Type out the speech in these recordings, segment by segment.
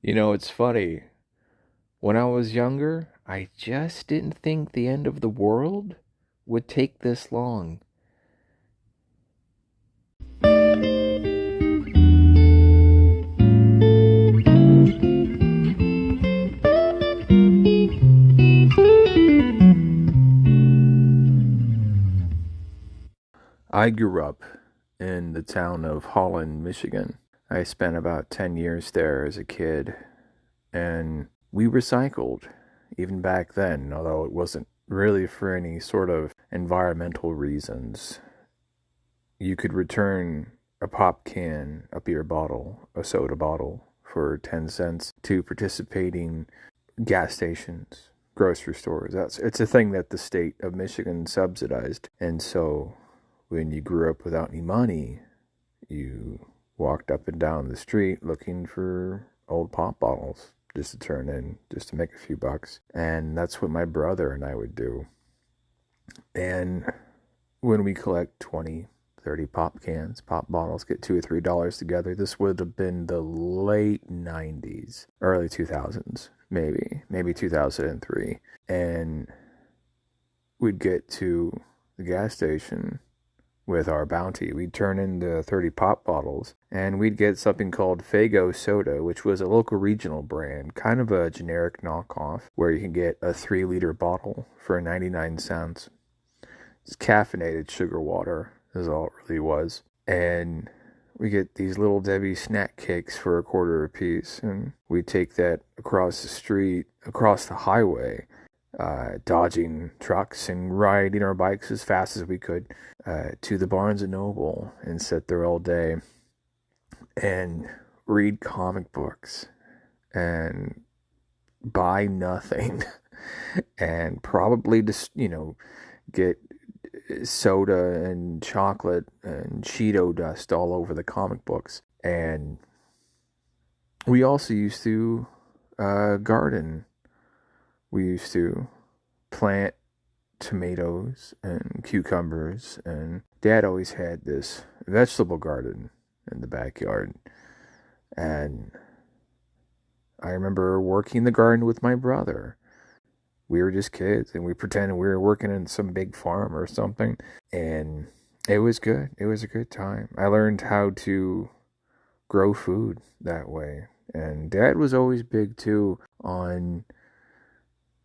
It's funny. When I was younger, I just didn't think the end of the world would take this long. I grew up in the town of Holland, Michigan. I spent about 10 years there as a kid, and we recycled even back then, although it wasn't really for any sort of environmental reasons. You could return a pop can, a beer bottle, a soda bottle for 10 cents to participating gas stations, grocery stores. It's a thing that the state of Michigan subsidized. And so when you grew up without any money, you walked up and down the street looking for old pop bottles just to turn in, just to make a few bucks. And that's what my brother and I would do. And when we collect 20, 30 pop cans, pop bottles, get $2 or $3 together. This would have been the late 90s, early 2000s, maybe 2003. And we'd get to the gas station with our bounty. We'd turn in the 30 pop bottles and we'd get something called Faygo Soda, which was a local regional brand, kind of a generic knockoff, where you can get a 3-liter bottle for 99 cents. It's caffeinated sugar water, is all it really was. And we get these little Debbie snack cakes for $0.25 a piece, and we take that across the street, across the highway, dodging trucks and riding our bikes as fast as we could to the Barnes and Noble and sit there all day and read comic books and buy nothing and probably just, get soda and chocolate and Cheeto dust all over the comic books. And we also used to garden. We used to plant tomatoes and cucumbers, and Dad always had this vegetable garden in the backyard. And I remember working the garden with my brother. We were just kids and we pretended we were working in some big farm or something. And it was good. It was a good time. I learned how to grow food that way. And Dad was always big too on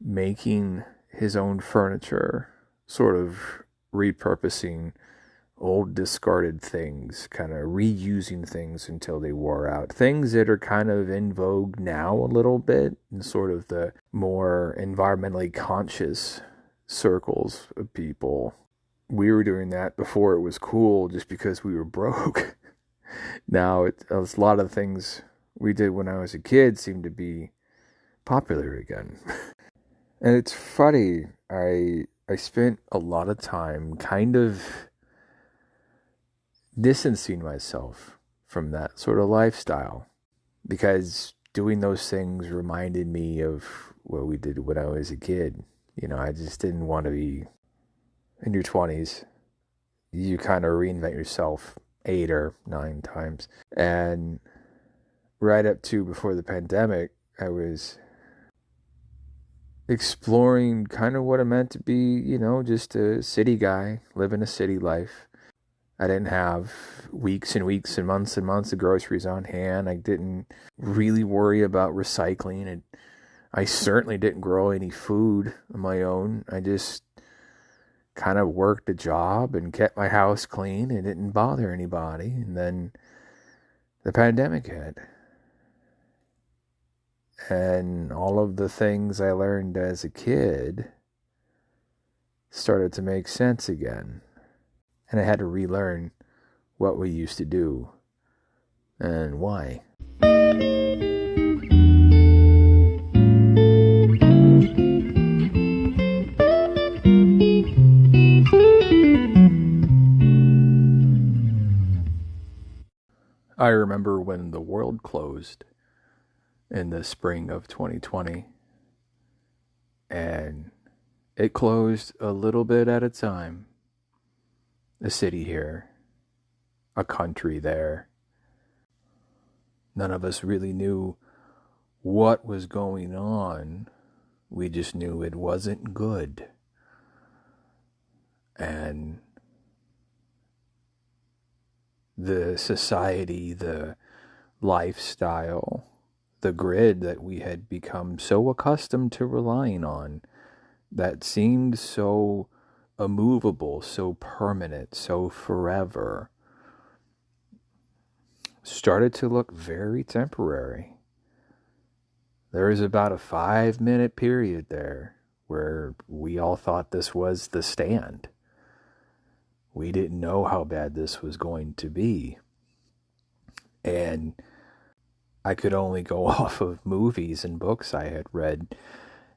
making his own furniture, sort of repurposing old discarded things, kind of reusing things until they wore out. Things that are kind of in vogue now a little bit in sort of the more environmentally conscious circles of people. We were doing that before it was cool just because we were broke. Now a lot of things we did when I was a kid seem to be popular again. And it's funny, I spent a lot of time kind of distancing myself from that sort of lifestyle because doing those things reminded me of what we did when I was a kid. I just didn't want to be in your 20s. You kind of reinvent yourself 8 or 9 times. And right up to before the pandemic, I was exploring kind of what it meant to be, just a city guy, living a city life. I didn't have weeks and weeks and months of groceries on hand. I didn't really worry about recycling. And I certainly didn't grow any food on my own. I just kind of worked a job and kept my house clean and didn't bother anybody. And then the pandemic hit. And all of the things I learned as a kid started to make sense again. And I had to relearn what we used to do and why. I remember when the world closed in the spring of 2020, and it closed a little bit at a time. A city here, a country there. None of us really knew what was going on. We just knew it wasn't good. And the society, the lifestyle, the grid that we had become so accustomed to relying on, that seemed so immovable, so permanent, so forever, started to look very temporary. There was about a 5-minute period there where we all thought this was the stand. We didn't know how bad this was going to be. And I could only go off of movies and books I had read.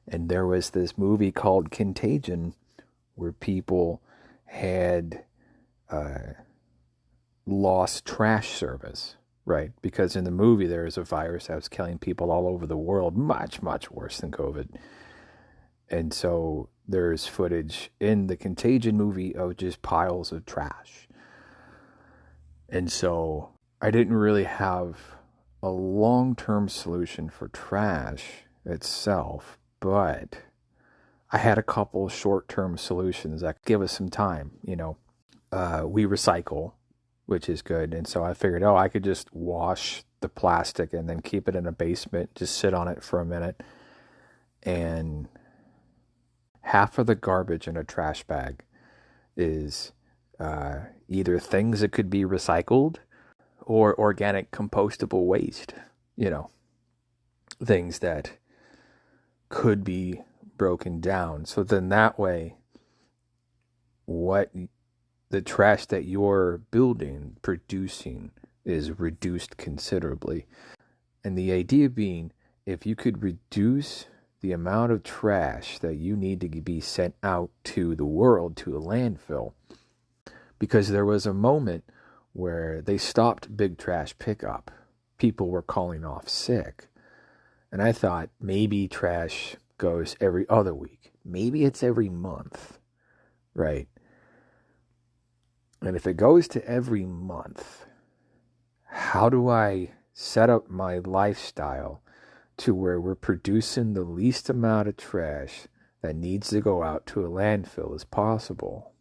And there was this movie called Contagion where people had lost trash service, right? Because in the movie there was a virus that was killing people all over the world, much, much worse than COVID. And so there's footage in the Contagion movie of just piles of trash. And so I didn't really have a long-term solution for trash itself, but I had a couple short-term solutions that give us some time. We recycle, which is good. And so I figured, I could just wash the plastic and then keep it in a basement, just sit on it for a minute. And half of the garbage in a trash bag is either things that could be recycled or organic compostable waste, things that could be broken down. So then that way, what the trash that you're building, producing, is reduced considerably. And the idea being, if you could reduce the amount of trash that you need to be sent out to the world, to a landfill, because there was a moment where they stopped big trash pickup. People were calling off sick. And I thought maybe trash goes every other week. Maybe it's every month, right? And if it goes to every month, how do I set up my lifestyle to where we're producing the least amount of trash that needs to go out to a landfill as possible?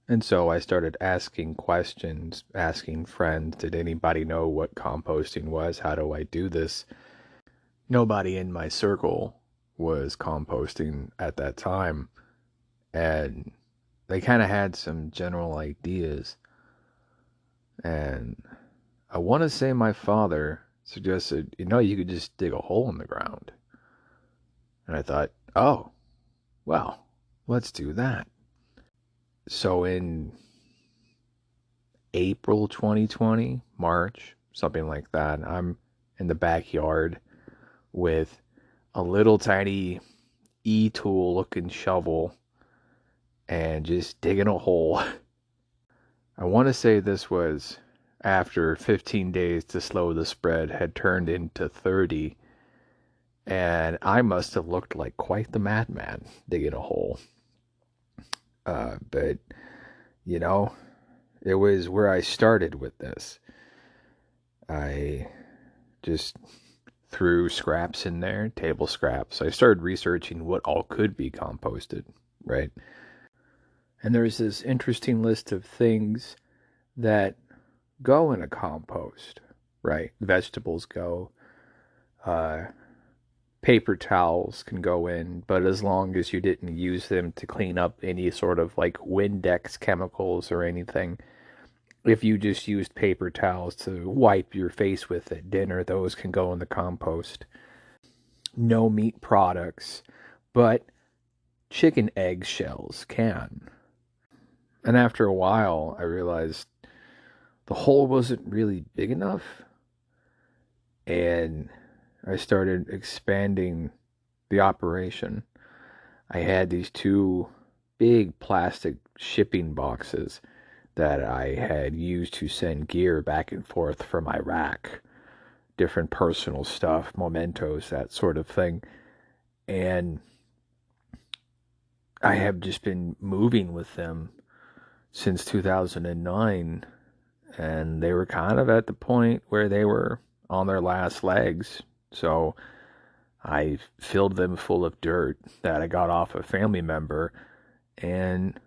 And so I started asking questions, asking friends, did anybody know what composting was? How do I do this? Nobody in my circle was composting at that time. And they kind of had some general ideas. And I want to say my father suggested, you could just dig a hole in the ground. And I thought, oh, well, let's do that. So in April 2020, March, something like that, I'm in the backyard with a little tiny e-tool looking shovel and just digging a hole. I want to say this was after 15 days to slow the spread had turned into 30, and I must have looked like quite the madman digging a hole. But, it was where I started with this. I just threw scraps in there, table scraps. I started researching what all could be composted, right? And there's this interesting list of things that go in a compost, right? Vegetables go. Paper towels can go in, but as long as you didn't use them to clean up any sort of like Windex chemicals or anything. If you just used paper towels to wipe your face with at dinner, those can go in the compost. No meat products, but chicken egg shells can. And after a while, I realized the hole wasn't really big enough. And I started expanding the operation. I had these 2 big plastic shipping boxes that I had used to send gear back and forth from Iraq. Different personal stuff, mementos, that sort of thing. And I have just been moving with them since 2009. And they were kind of at the point where they were on their last legs. So I filled them full of dirt that I got off a family member, and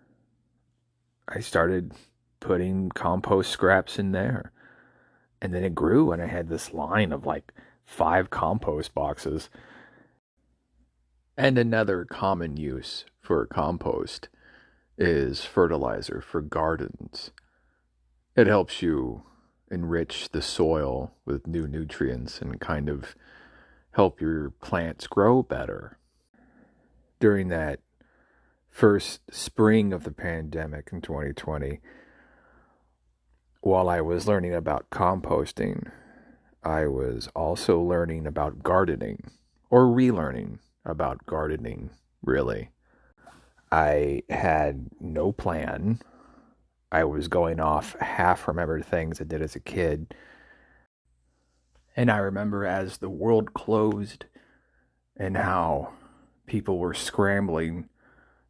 I started putting compost scraps in there. And then it grew, and I had this line of like 5 compost boxes. And another common use for compost is fertilizer for gardens. It helps you enrich the soil with new nutrients and kind of help your plants grow better. During that first spring of the pandemic in 2020, while I was learning about composting, I was also learning about gardening, or relearning about gardening, really. I had no plan. I was going off half remembered things I did as a kid. And I remember as the world closed and how people were scrambling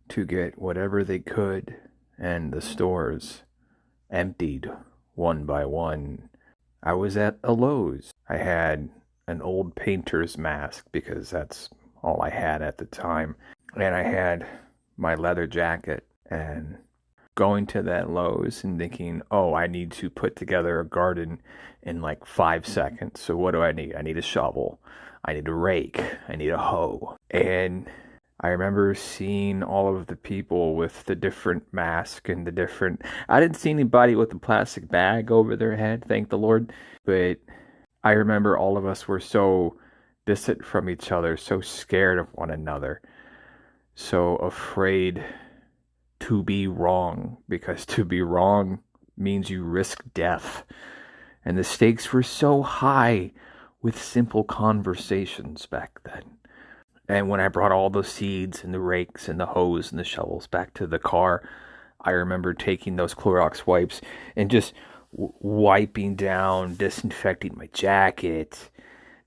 to get whatever they could, and the stores emptied one by one. I was at a Lowe's. I had an old painter's mask because that's all I had at the time. And I had my leather jacket, and going to that Lowe's and thinking, oh, I need to put together a garden in like 5 seconds. So what do I need? I need a shovel. I need a rake. I need a hoe. And I remember seeing all of the people with the different mask and the different. I didn't see anybody with a plastic bag over their head, thank the Lord. But I remember all of us were so distant from each other, so scared of one another, so afraid to be wrong, because to be wrong means you risk death. And the stakes were so high with simple conversations back then. And when I brought all the seeds and the rakes and the hoes and the shovels back to the car, I remember taking those Clorox wipes and just wiping down, disinfecting my jacket,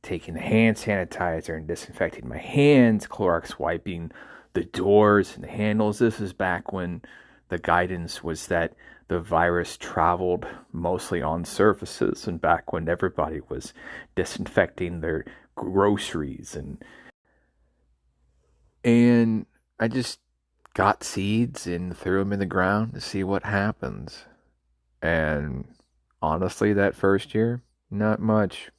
taking the hand sanitizer and disinfecting my hands, Clorox wiping the doors and the handles. This is back when the guidance was that the virus traveled mostly on surfaces, and back when everybody was disinfecting their groceries. And I just got seeds and threw them in the ground to see what happens. And honestly, that first year, not much.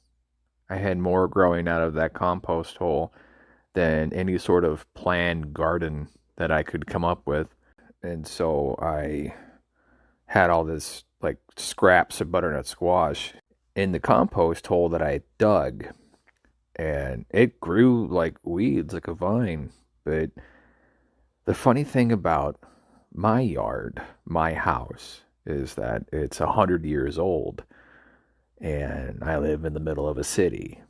I had more growing out of that compost hole than any sort of planned garden that I could come up with. And so I had all this like scraps of butternut squash in the compost hole that I dug. And it grew like weeds, like a vine. But the funny thing about my yard, my house, is that it's 100 years old. And I live in the middle of a city.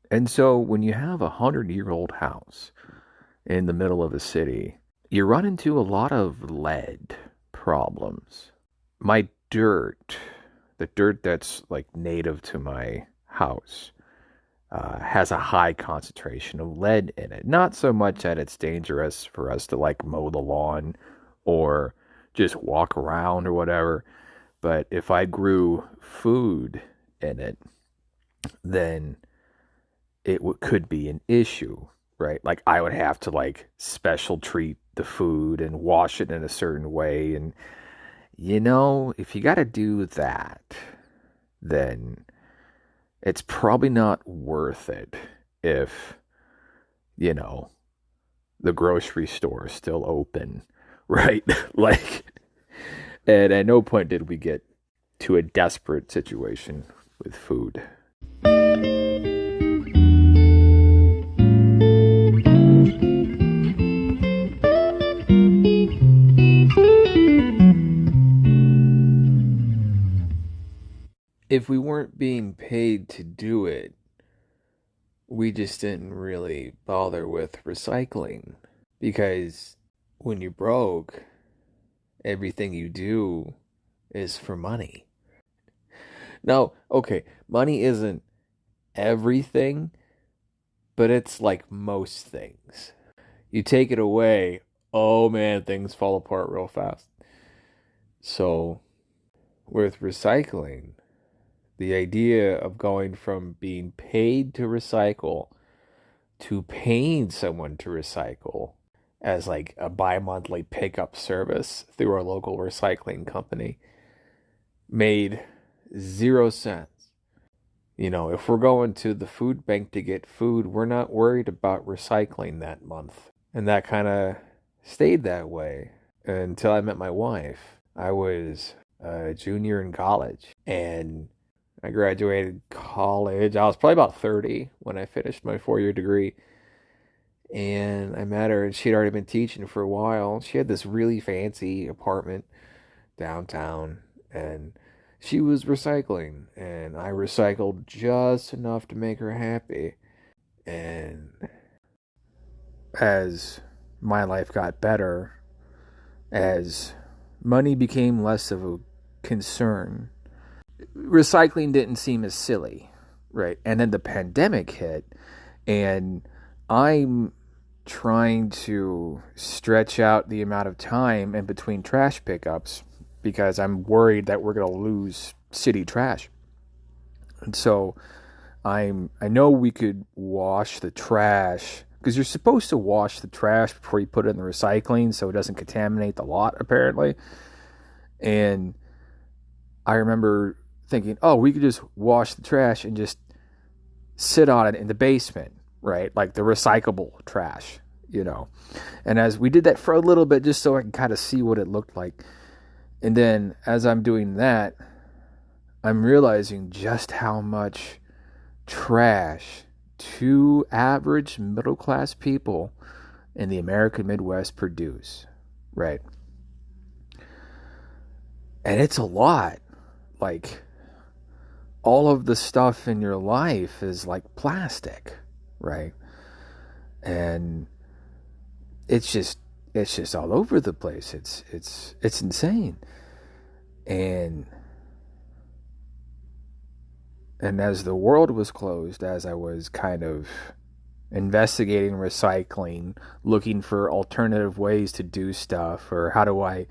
And so when you have a 100-year-old house in the middle of a city, you run into a lot of lead problems. My dirt, the dirt that's like native to my house, has a high concentration of lead in it. Not so much that it's dangerous for us to like mow the lawn or just walk around or whatever, but if I grew food in it, then could be an issue, right? Like I would have to like special treat the food and wash it in a certain way. And if you got to do that, then it's probably not worth it if, the grocery store is still open, right? Like, and at no point did we get to a desperate situation with food. If we weren't being paid to do it, we just didn't really bother with recycling. Because when you're broke, everything you do is for money. Now, okay, money isn't everything, but it's like most things. You take it away, oh man, things fall apart real fast. So, with recycling, The idea of going from being paid to recycle to paying someone to recycle as like a bi-monthly pickup service through our local recycling company made 0 sense. You know, if we're going to the food bank to get food, we're not worried about recycling that month. And that kind of stayed that way until I met my wife. I was a junior in college and I graduated college. I was probably about 30 when I finished my 4 year degree. And I met her, and she'd already been teaching for a while. She had this really fancy apartment downtown, and she was recycling, and I recycled just enough to make her happy. And as my life got better, as money became less of a concern, recycling didn't seem as silly, right? And then the pandemic hit, and I'm trying to stretch out the amount of time in between trash pickups because I'm worried that we're going to lose city trash. And so I know we could wash the trash because you're supposed to wash the trash before you put it in the recycling so it doesn't contaminate the lot apparently. And I remember thinking, oh, we could just wash the trash and just sit on it in the basement, right? Like the recyclable trash, you know. And as we did that for a little bit, just so I can kind of see what it looked like. And then as I'm doing that, I'm realizing just how much trash two average middle class people in the American Midwest produce, right? And it's a lot. Like, all of the stuff in your life is like plastic, right? And it's just all over the place. It's insane. And as the world was closed, as I was kind of investigating recycling, looking for alternative ways to do stuff, or how do I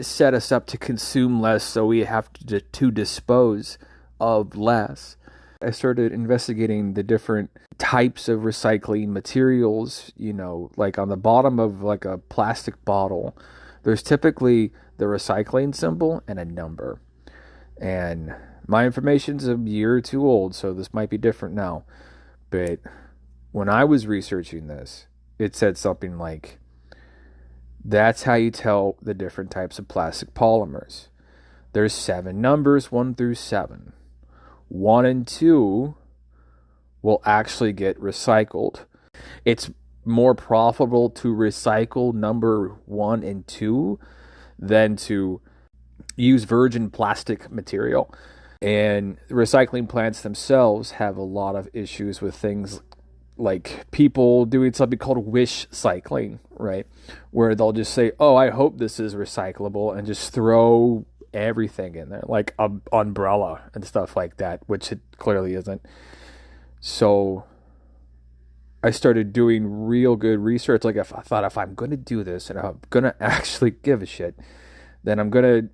set us up to consume less so we have to dispose of less, I started investigating the different types of recycling materials. You know, like on the bottom of like a plastic bottle, there's typically the recycling symbol and a number. And my information's a year or two old, so this might be different now. But when I was researching this, it said something like, that's how you tell the different types of plastic polymers. There's 7 numbers, 1 through 7. 1 and 2 will actually get recycled. It's more profitable to recycle number 1 and 2 than to use virgin plastic material. And recycling plants themselves have a lot of issues with things like people doing something called wish cycling, right? Where they'll just say, oh, I hope this is recyclable, and just throw everything in there, like an umbrella and stuff like that, which it clearly isn't. So I started doing real good research. Like, if I thought, if I'm going to do this and I'm going to actually give a shit, then I'm going to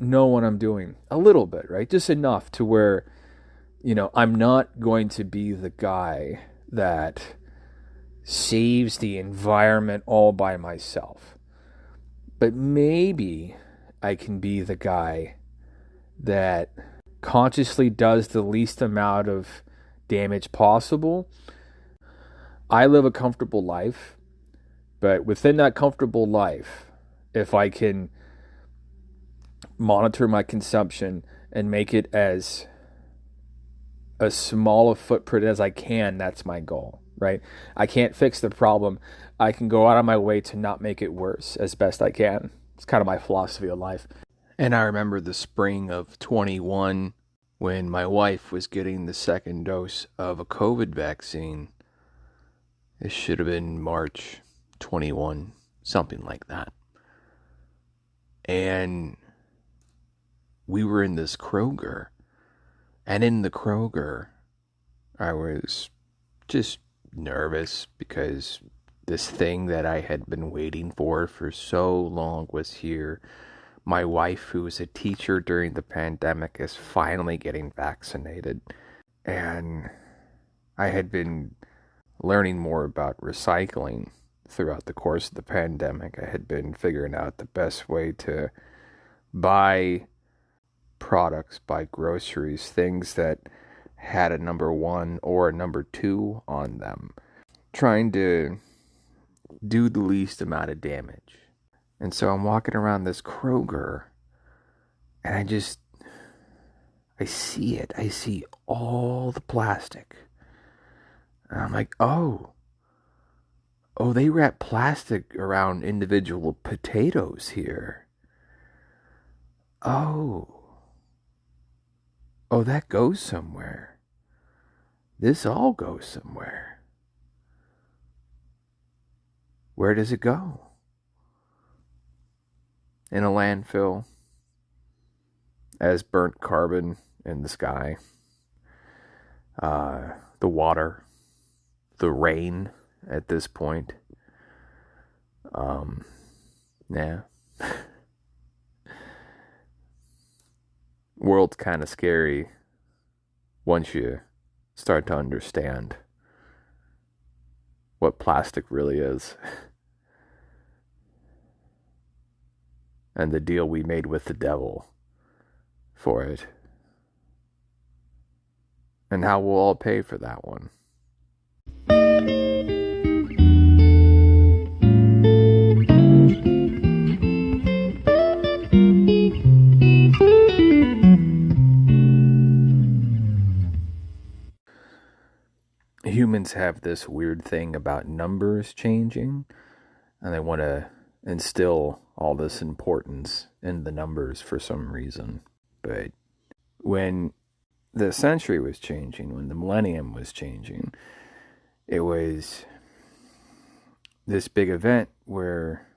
know what I'm doing a little bit, right? Just enough to where, you know, I'm not going to be the guy that saves the environment all by myself. But maybe I can be the guy that consciously does the least amount of damage possible. I live a comfortable life, but within that comfortable life, if I can monitor my consumption and make it as a small a footprint as I can, that's my goal, right? I can't fix the problem. I can go out of my way to not make it worse as best I can. It's kind of my philosophy of life. And I remember the spring of 21 when my wife was getting the second dose of a COVID vaccine. It should have been March 21, something like that. And we were in this Kroger. And in the Kroger, I was just nervous because this thing that I had been waiting for so long was here. My wife, who was a teacher during the pandemic, is finally getting vaccinated. And I had been learning more about recycling throughout the course of the pandemic. I had been figuring out the best way to buy products, buy groceries, things that had a number 1 or a number 2 on them, trying to do the least amount of damage. And so I'm walking around this Kroger, and I see it. I see all the plastic. And I'm like, oh, they wrap plastic around individual potatoes here. Oh, that goes somewhere. This all goes somewhere. Where does it go? In a landfill, as burnt carbon in the sky, the water, the rain at this point. Yeah. World's kind of scary once you start to understand what plastic really is. And the deal we made with the devil for it. And how we'll all pay for that one. Humans have this weird thing about numbers changing, and they want to instill all this importance in the numbers for some reason. But when the century was changing, when the millennium was changing, it was this big event where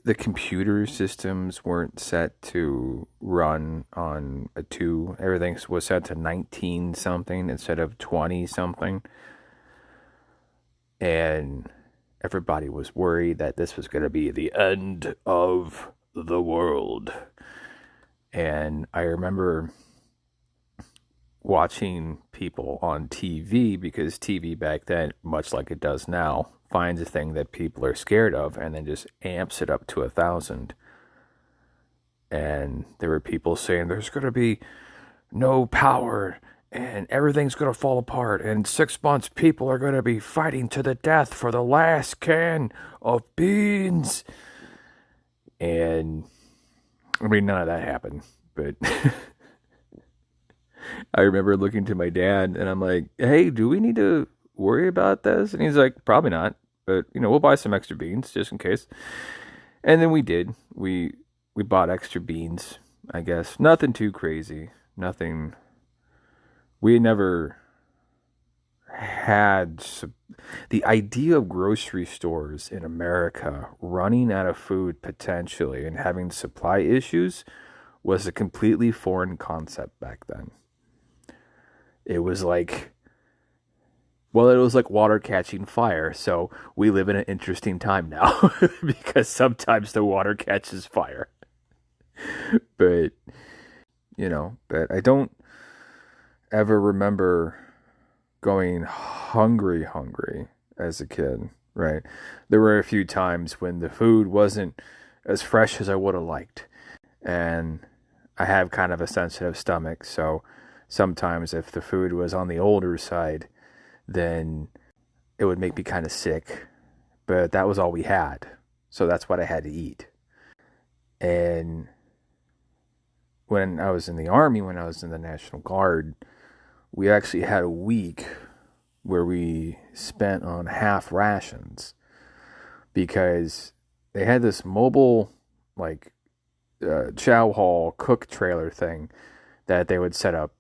the computer systems weren't set to run on a 2. Everything was set to 19 something instead of 20 something. And everybody was worried that this was going to be the end of the world. And I remember watching people on TV, because TV back then, much like it does now, finds a thing that people are scared of and then just amps it up to 1,000. And there were people saying there's going to be no power and everything's going to fall apart. And 6 months, people are going to be fighting to the death for the last can of beans. And I mean, none of that happened. But I remember looking to my dad and I'm like, hey, do we need to worry about this? And he's like, probably not. But, we'll buy some extra beans just in case. And then we did. We bought extra beans, I guess. Nothing too crazy. Nothing. We never had the idea of grocery stores in America running out of food potentially and having supply issues was a completely foreign concept back then. It was like water catching fire. So we live in an interesting time now because sometimes the water catches fire. But I don't ever remember going hungry as a kid, right? There were a few times when the food wasn't as fresh as I would have liked. And I have kind of a sensitive stomach, so sometimes if the food was on the older side, then it would make me kind of sick. But that was all we had, so that's what I had to eat. And when I was in the Army, when I was in the National Guard, we actually had a week where we spent on half rations because they had this mobile, chow hall cook trailer thing that they would set up,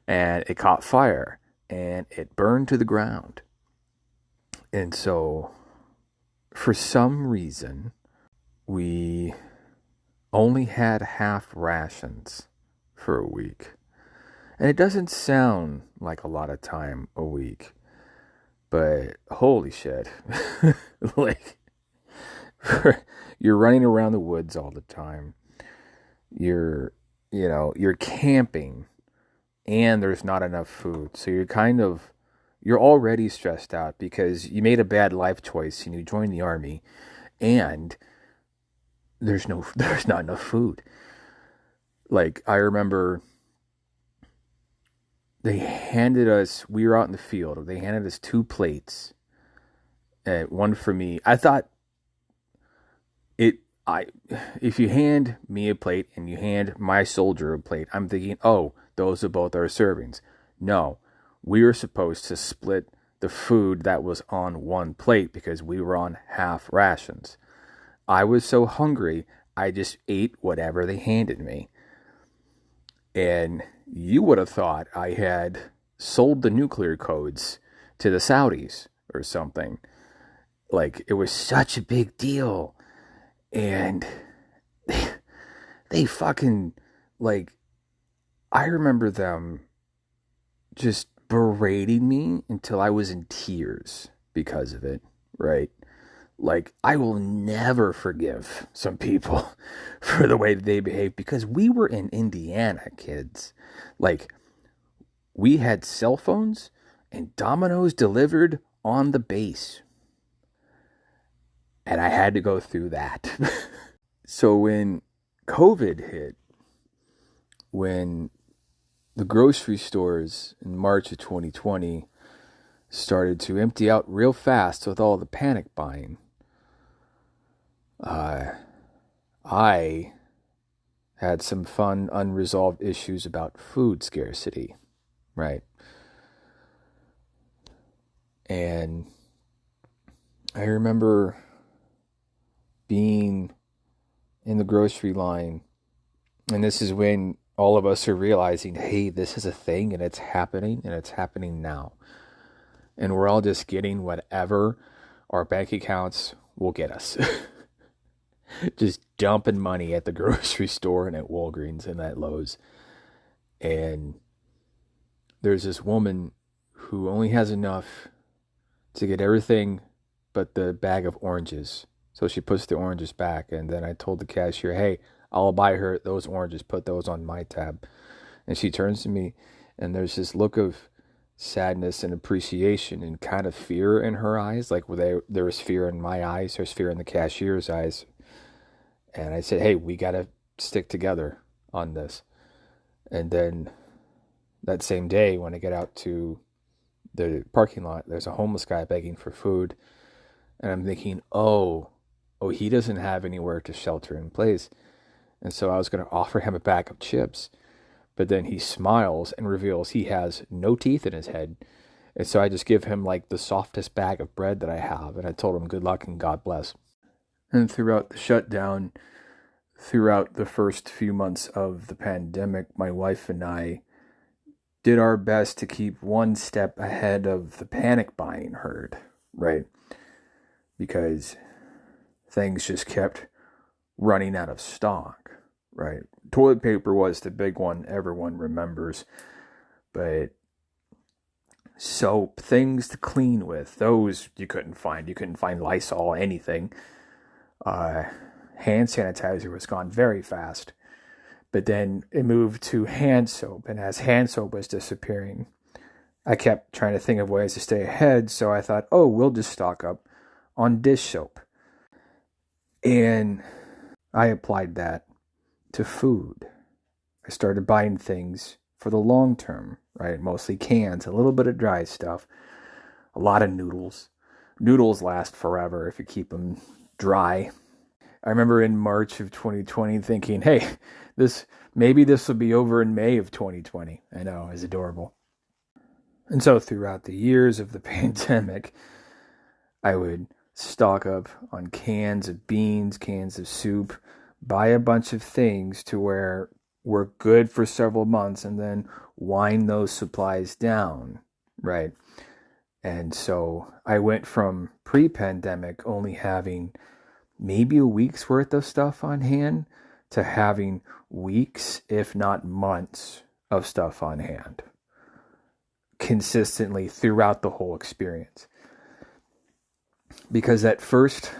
and it caught fire and it burned to the ground. And so for some reason we only had half rations for a week. And it doesn't sound like a lot of time a week, but holy shit. You're running around the woods all the time. You're, you're camping and there's not enough food. So you're already stressed out because you made a bad life choice and you joined the army and there's not enough food. Like I remember we were out in the field. They handed us two plates, one for me. I thought it I if you hand me a plate and you hand my soldier a plate, I'm thinking, oh, those are both our servings. No, we were supposed to split the food that was on one plate because we were on half rations. I was so hungry, I just ate whatever they handed me. And you would have thought I had sold the nuclear codes to the Saudis or something. Like, it was such a big deal. And they fucking, like, I remember them just berating me until I was in tears because of it, right? Like, I will never forgive some people for the way that they behave because we were in Indiana, kids. Like, we had cell phones and Domino's delivered on the base. And I had to go through that. So when COVID hit, when the grocery stores in March of 2020 started to empty out real fast with all the panic buying, I had some fun unresolved issues about food scarcity, right? And I remember being in the grocery line, and this is when all of us are realizing, hey, this is a thing and it's happening now. And we're all just getting whatever our bank accounts will get us. Just dumping money at the grocery store and at Walgreens and at Lowe's. And there's this woman who only has enough to get everything but the bag of oranges. So she puts the oranges back, and then I told the cashier, hey, I'll buy her those oranges, put those on my tab. And she turns to me, and there's this look of sadness and appreciation and kind of fear in her eyes. Like there was fear in my eyes, there's fear in the cashier's eyes. And I said, hey, we got to stick together on this. And then that same day, when I get out to the parking lot, there's a homeless guy begging for food. And I'm thinking, oh, he doesn't have anywhere to shelter in place. And so I was going to offer him a bag of chips. But then he smiles and reveals he has no teeth in his head. And so I just give him like the softest bag of bread that I have. And I told him good luck and God bless. And throughout the shutdown, throughout the first few months of the pandemic, my wife and I did our best to keep one step ahead of the panic buying herd, right? Because things just kept running out of stock, right? Toilet paper was the big one everyone remembers, but soap, things to clean with, those you couldn't find. You couldn't find Lysol, anything. Hand sanitizer was gone very fast. But then it moved to hand soap, and as hand soap was disappearing, I kept trying to think of ways to stay ahead, so I thought, oh, we'll just stock up on dish soap. And I applied that to food. I started buying things for the long term, right? Mostly cans, a little bit of dry stuff, a lot of noodles. Noodles last forever if you keep them dry. I remember in March of 2020 thinking, hey, maybe this will be over in May of 2020. I know, it's adorable. And so throughout the years of the pandemic, I would stock up on cans of beans, cans of soup, buy a bunch of things to where we're good for several months and then wind those supplies down, right? And so I went from pre-pandemic only having maybe a week's worth of stuff on hand to having weeks, if not months, of stuff on hand consistently throughout the whole experience. Because at first,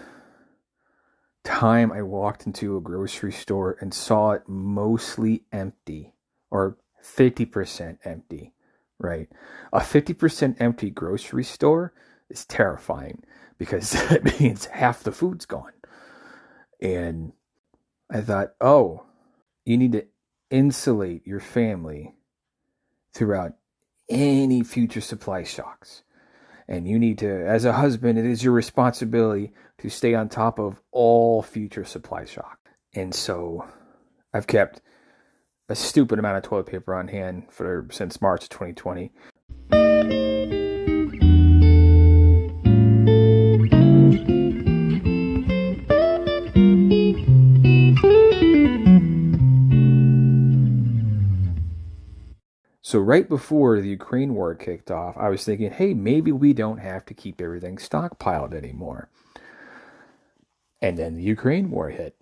time I walked into a grocery store and saw it mostly empty, or 50% empty, right? A 50% empty grocery store is terrifying because that means half the food's gone. And I thought, oh, you need to insulate your family throughout any future supply shocks. And you need to, as a husband, it is your responsibility to stay on top of all future supply shock. And so I've kept a stupid amount of toilet paper on hand since March of 2020. So right before the Ukraine war kicked off, I was thinking, hey, maybe we don't have to keep everything stockpiled anymore. And then the Ukraine war hit.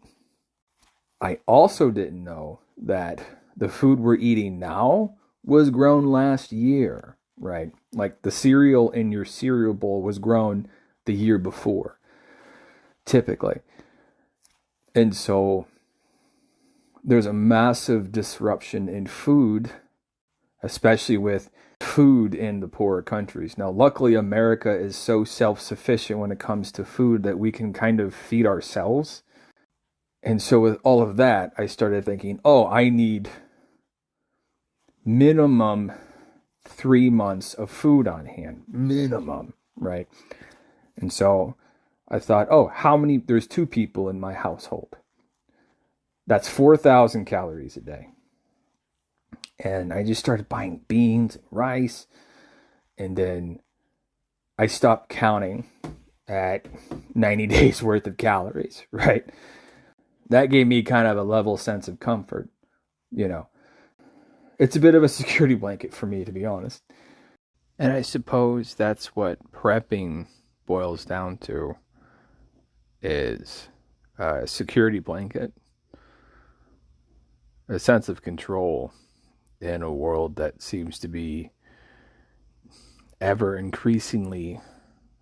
I also didn't know that the food we're eating now was grown last year, right? Like the cereal in your cereal bowl was grown the year before, typically. And so there's a massive disruption in food, especially with food in the poorer countries. Now, luckily, America is so self-sufficient when it comes to food that we can kind of feed ourselves. And so with all of that, I started thinking, oh, I need minimum 3 months of food on hand. Minimum, right? And so I thought, oh, there's 2 people in my household. That's 4,000 calories a day. And I just started buying beans and rice. And then I stopped counting at 90 days worth of calories, right? That gave me kind of a level sense of comfort, you know. It's a bit of a security blanket for me, to be honest. And I suppose that's what prepping boils down to, is a security blanket, a sense of control in a world that seems to be ever increasingly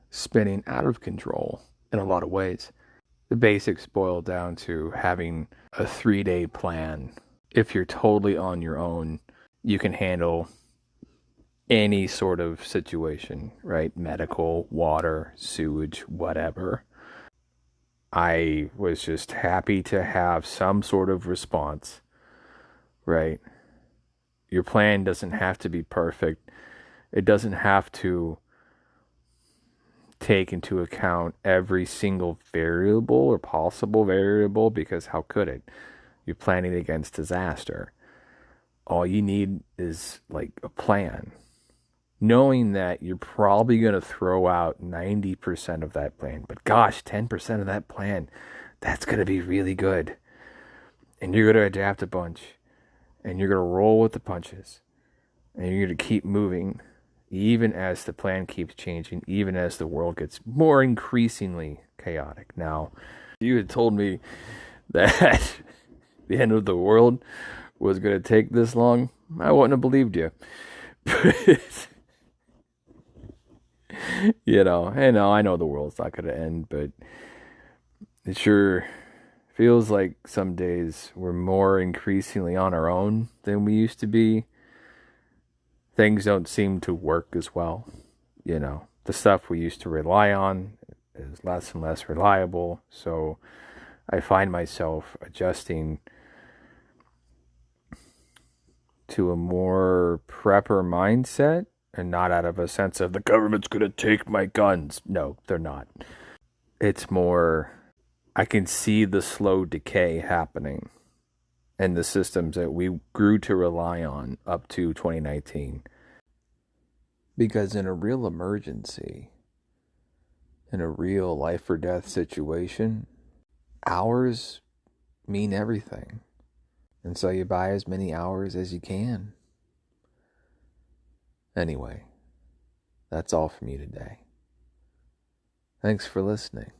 spinning out of control in a lot of ways. The basics boil down to having a 3-day plan. If you're totally on your own, you can handle any sort of situation, right? Medical, water, sewage, whatever. I was just happy to have some sort of response, right? Your plan doesn't have to be perfect. It doesn't have to take into account every single variable or possible variable, because how could it? You're planning against disaster. All you need is like a plan. Knowing that you're probably going to throw out 90% of that plan, but gosh, 10% of that plan, that's going to be really good. And you're going to adapt a bunch. And you're going to roll with the punches. And you're going to keep moving, even as the plan keeps changing, even as the world gets more increasingly chaotic. Now, if you had told me that the end of the world was going to take this long, I wouldn't have believed you. I know the world's not going to end, but it sure feels like some days we're more increasingly on our own than we used to be. Things don't seem to work as well. The stuff we used to rely on is less and less reliable. So I find myself adjusting to a more prepper mindset, and not out of a sense of the government's going to take my guns. No, they're not. It's more, I can see the slow decay happening in the systems that we grew to rely on up to 2019. Because in a real emergency, in a real life or death situation, hours mean everything. And so you buy as many hours as you can. Anyway, that's all from me today. Thanks for listening.